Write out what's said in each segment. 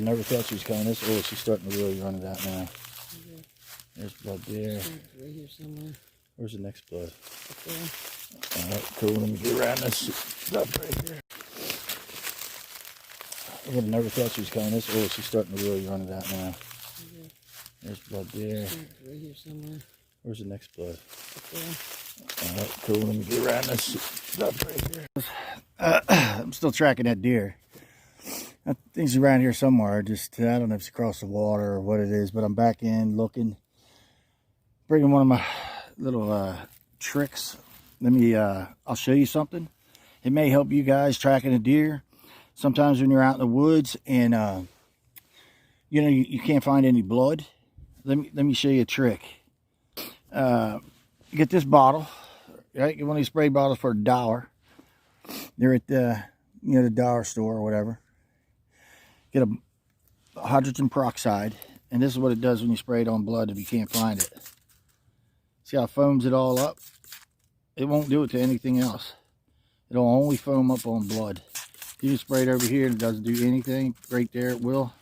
never thought she was coming this. Oh, she's starting to really run it out now. Okay. There's blood there. Right here somewhere. Where's the next blood? Up there. Alright, cool. Let me get around this stuff right here. I would have never thought she was coming this. Oh, she's starting to really run it out now. Okay. There's blood there. Right here somewhere. Where's the next blood? Up there. Alright, cool. Let me get around this stuff right here. I'm still tracking that deer. That thing's around here somewhere. Just, I don't know if it's across the water or what it is, but I'm back in looking. Bringing one of my little tricks. Let me, I'll show you something. It may help you guys tracking a deer. Sometimes when you're out in the woods and, you know, you can't find any blood. Let me show you a trick. Get this bottle, right? Get one of these spray bottles for $1. They're at the, you know, the dollar store or whatever. Get a hydrogen peroxide, and this is what it does when you spray it on blood if you can't find it. See how it foams it all up? It won't do it to anything else. It'll only foam up on blood. If you spray it over here and it doesn't do anything, right there it will.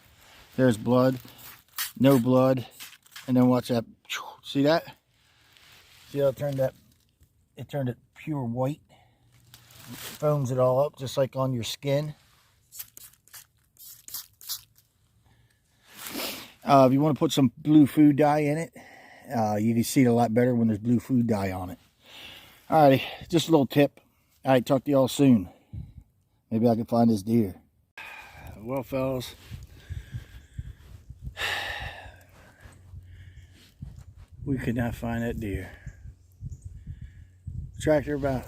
There's blood, no blood, and then watch that. See that? See how it turned that? It turned it pure white. It foams it all up just like on your skin. If you want to put some blue food dye in it, you can see it a lot better when there's blue food dye on it. Alrighty, just a little tip. Alright, talk to y'all soon. Maybe I can find this deer. Well, fellas, we could not find that deer. Tracked her about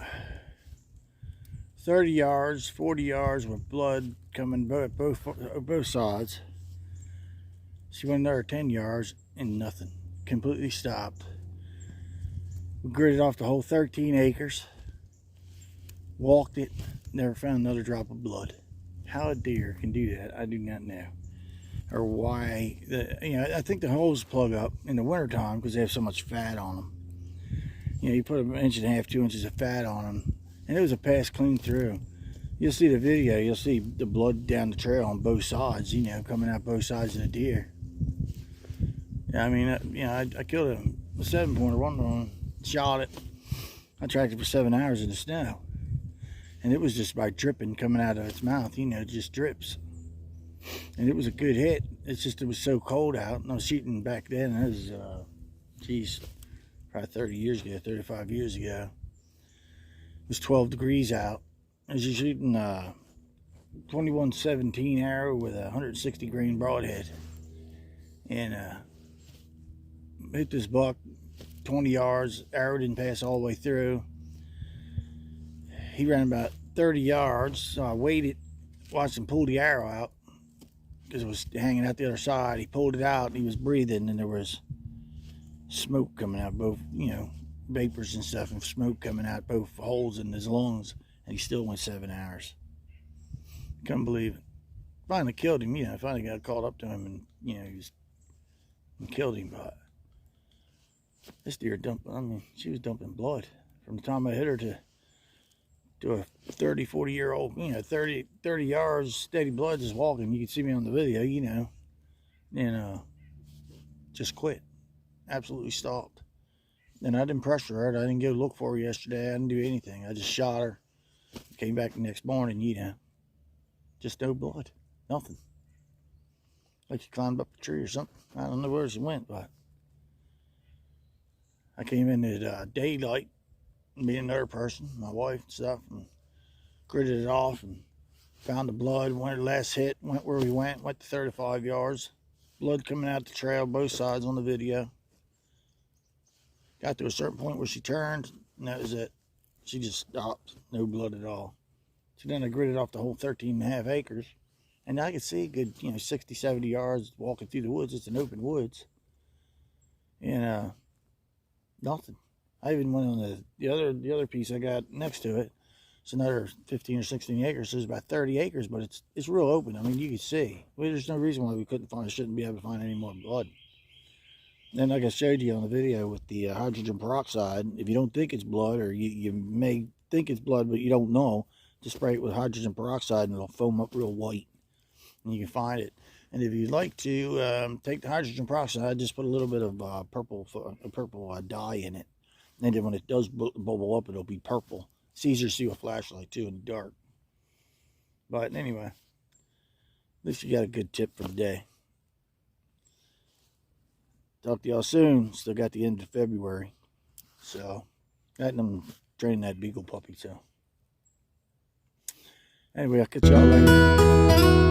30 yards, 40 yards with blood coming both sides. She went another 10 yards and nothing. Completely stopped. We gridded off the whole 13 acres. Walked it. Never found another drop of blood. How a deer can do that, I do not know. Or why. You know, I think the holes plug up in the wintertime because they have so much fat on them. You know, you put an 1.5 inches, 2 inches of fat on them, and it was a pass clean through. You'll see the video. You'll see the blood down the trail on both sides. You know, coming out both sides of the deer. I mean, you know, I killed a 7-pointer one run, shot it. I tracked it for 7 hours in the snow. And it was just by dripping coming out of its mouth, you know, it just drips. And it was a good hit. It's just, it was so cold out. And I was shooting back then, it was, geez, probably 30 years ago, 35 years ago. It was 12 degrees out. I was shooting a 21-17 arrow with a 160 grain broadhead. And, hit this buck 20 yards. Arrow didn't pass all the way through. He ran about 30 yards, so I waited, watched him pull the arrow out because it was hanging out the other side. He pulled it out and he was breathing, and there was smoke coming out both, you know, vapors and stuff, and smoke coming out both holes in his lungs, and he still went 7 hours. Couldn't believe it. Finally killed him, you know, finally got caught up to him, and, you know, and killed him. But this deer dumped, I mean, she was dumping blood from the time I hit her to a 30, 40 year old, you know, 30 yards steady blood just walking. You can see me on the video, you know, and just quit, absolutely stopped. And I didn't pressure her. I didn't go look for her yesterday. I didn't do anything. I just shot her, came back the next morning, you know, just no blood, nothing. Like she climbed up a tree or something. I don't know where she went, but I came in at daylight, me and another person, my wife and stuff, and gridded it off and found the blood. Went last hit, went where we went to 35 yards. Blood coming out the trail, both sides on the video. Got to a certain point where she turned, and that was it. She just stopped, no blood at all. So then I gridded off the whole 13.5 acres. And I could see a good, you know, 60, 70 yards walking through the woods. It's an open woods. And nothing. I even went on the other piece I got next to it. It's another 15 or 16 acres. So it's about 30 acres, but it's real open. I mean, you can see. Well, there's no reason why we shouldn't be able to find any more blood. Then, like I showed you on the video with the hydrogen peroxide, if you don't think it's blood, or you may think it's blood, but you don't know, just spray it with hydrogen peroxide and it'll foam up real white. And you can find it. And if you'd like to take the hydrogen peroxide, just put a little bit of purple dye in it. And then when it does bubble up, it'll be purple. It's easier to see with a flashlight too in the dark. But anyway, at least you got a good tip for the day. Talk to y'all soon. Still got the end of February. So, I'm training that beagle puppy. So, anyway, I'll catch y'all later.